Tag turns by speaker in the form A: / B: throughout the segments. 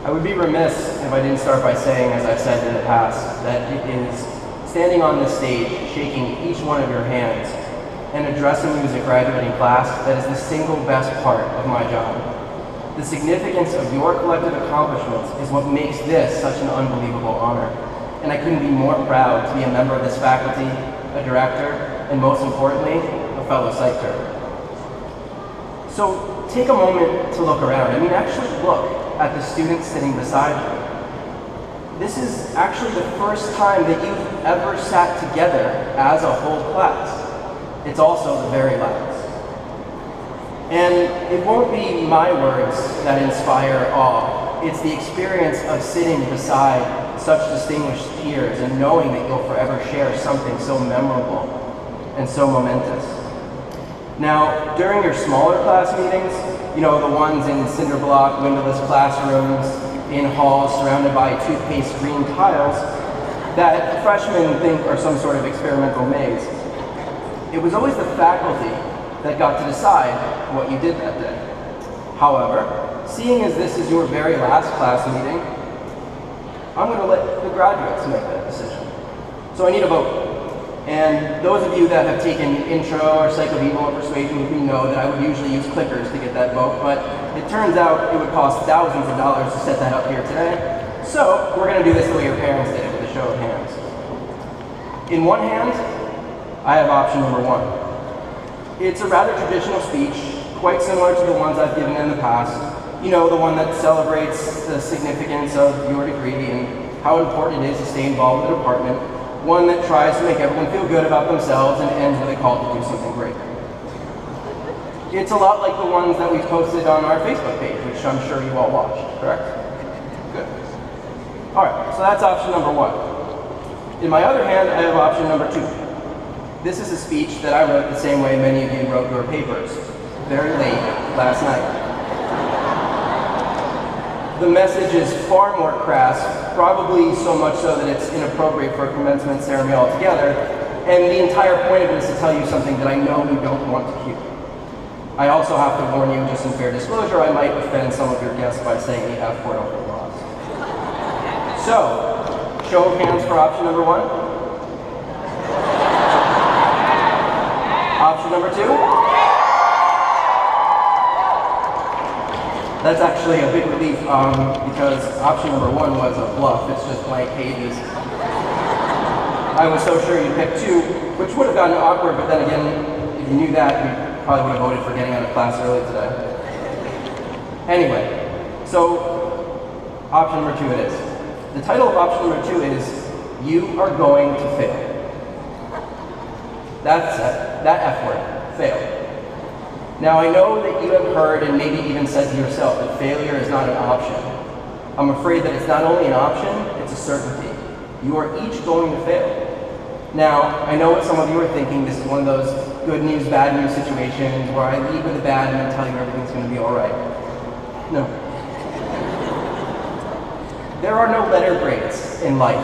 A: I would be remiss if I didn't start by saying, as I've said in the past, that it is standing on this stage, shaking each one of your hands, and addressing you as a graduating class that is the single best part of my job. The significance of your collective accomplishments is what makes this such an unbelievable honor. And I couldn't be more proud to be a member of this faculty, a director, and most importantly, a fellow PSYC. So take a moment to look around. I mean, actually look at the students sitting beside you. This is actually the first time that you've ever sat together as a whole class. It's also the very last. And it won't be my words that inspire awe. It's the experience of sitting beside such distinguished peers and knowing that you'll forever share something so memorable and so momentous. Now, during your smaller class meetings, you know, the ones in cinder block, windowless classrooms, in halls surrounded by toothpaste green tiles that freshmen think are some sort of experimental maze, it was always the faculty that got to decide what you did that day. However, seeing as this is your very last class meeting, I'm going to let the graduates make that decision. So I need a vote. And those of you that have taken intro or psych of evil or persuasion with me know that I would usually use clickers to get that vote, but it turns out it would cost thousands of dollars to set that up here today. So we're going to do this the way your parents did it, with a show of hands. In one hand, I have option number 1. It's a rather traditional speech, quite similar to the ones I've given in the past. You know, the one that celebrates the significance of your degree and how important it is to stay involved in the department. One that tries to make everyone feel good about themselves and ends with a call to do something great. It's a lot like the ones that we posted on our Facebook page, which I'm sure you all watched, correct? Good. All right, so that's option number 1. In my other hand, I have option number 2. This is a speech that I wrote the same way many of you wrote your papers, very late last night. The message is far more crass, probably so much so that it's inappropriate for a commencement ceremony altogether, and the entire point of it is to tell you something that I know you don't want to hear. I also have to warn you, just in fair disclosure, I might offend some of your guests by saying the F word over laws. So, show of hands for option number 1. Option number 2? That's actually a big relief because option number 1 was a bluff. It's just blank pages. I was so sure you'd pick 2, which would have gotten awkward, but then again, if you knew that, you probably would have voted for getting out of class early today. Anyway, so option number 2 it is. The title of option number 2 is, You Are Going to Fail. That's it. That F word, fail. Now I know that you have heard and maybe even said to yourself that failure is not an option. I'm afraid that it's not only an option, it's a certainty. You are each going to fail. Now, I know what some of you are thinking, this is one of those good news, bad news situations where I lead with the bad and then tell you everything's going to be alright. No. There are no letter grades in life.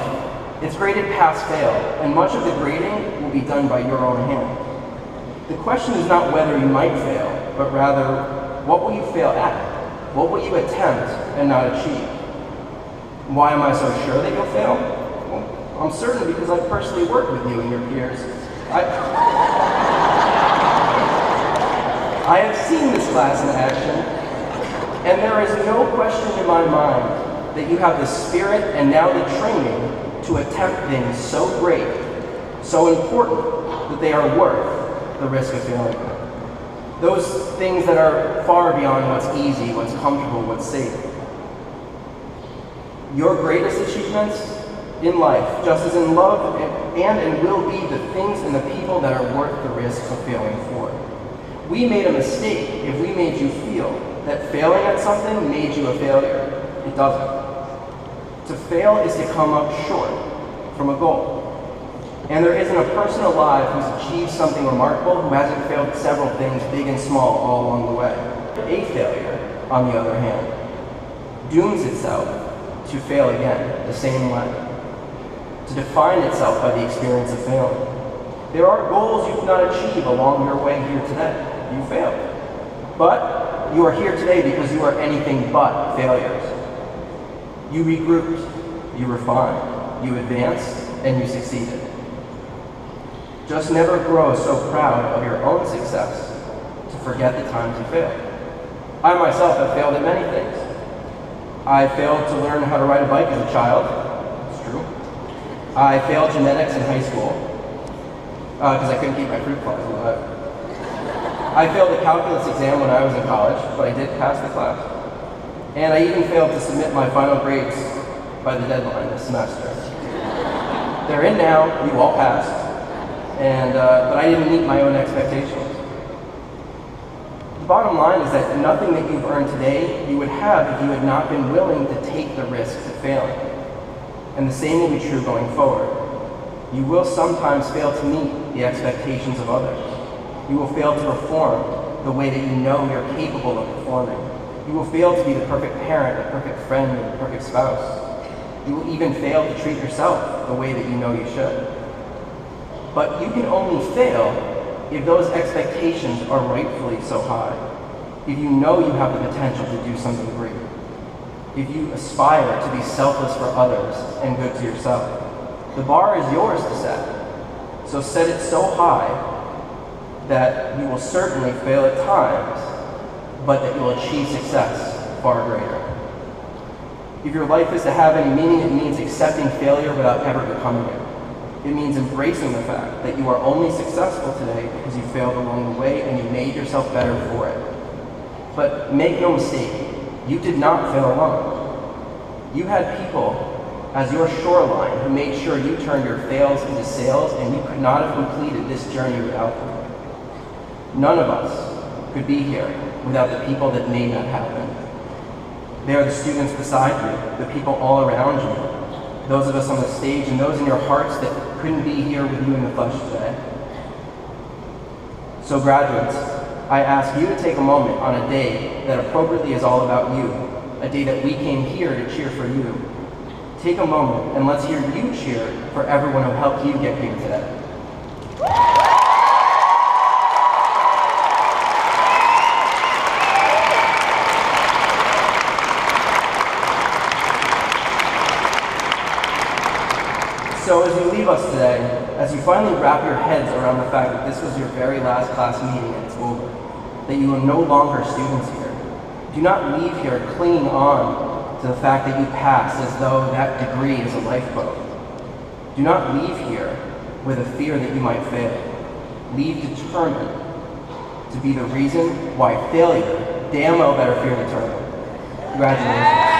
A: It's graded pass-fail, and much of the grading will be done by your own hand. The question is not whether you might fail, but rather, what will you fail at? What will you attempt and not achieve? Why am I so sure that you'll fail? Well, I'm certain because I've personally worked with you and your peers. I have seen this class in action, and there is no question in my mind that you have the spirit and now the training to attempt things so great, so important, that they are worth the risk of failing. Those things that are far beyond what's easy, what's comfortable, what's safe. Your greatest achievements in life, just as in love, and will be the things and the people that are worth the risk of failing for. We made a mistake if we made you feel that failing at something made you a failure. It doesn't. To fail is to come up short from a goal. And there isn't a person alive who's achieved something remarkable who hasn't failed several things, big and small, all along the way. A failure, on the other hand, dooms itself to fail again the same way, to define itself by the experience of failing. There are goals you cannot achieve along your way here today. You failed. But you are here today because you are anything but failures. You regrouped, you refined, you advanced, and you succeeded. Just never grow so proud of your own success to forget the times you failed. I myself have failed at many things. I failed to learn how to ride a bike as a child. It's true. I failed genetics in high school because I couldn't keep my fruit flies alive. I failed the calculus exam when I was in college, but I did pass the class. And I even failed to submit my final grades by the deadline this semester. They're in now, you all passed, but I didn't meet my own expectations. The bottom line is that nothing that you've earned today you would have if you had not been willing to take the risks of failing. And the same will be true going forward. You will sometimes fail to meet the expectations of others. You will fail to perform the way that you know you're capable of performing. You will fail to be the perfect parent, the perfect friend, or the perfect spouse. You will even fail to treat yourself the way that you know you should. But you can only fail if those expectations are rightfully so high. If you know you have the potential to do something great. If you aspire to be selfless for others and good to yourself. The bar is yours to set. So set it so high that you will certainly fail at times, but that you'll achieve success far greater. If your life is to have any meaning, it means accepting failure without ever becoming it. It means embracing the fact that you are only successful today because you failed along the way and you made yourself better for it. But make no mistake, you did not fail alone. You had people as your shoreline who made sure you turned your fails into sales, and you could not have completed this journey without them. None of us could be here without the people that made that happen. They are the students beside you, the people all around you, those of us on the stage, and those in your hearts that couldn't be here with you in the flesh today. So graduates, I ask you to take a moment on a day that appropriately is all about you, a day that we came here to cheer for you. Take a moment and let's hear you cheer for everyone who helped you get here today. So as you leave us today, as you finally wrap your heads around the fact that this was your very last class meeting and it's over, that you are no longer students here, do not leave here clinging on to the fact that you passed as though that degree is a lifeboat. Do not leave here with a fear that you might fail. Leave determined to be the reason why failure damn well better fear determined. Congratulations.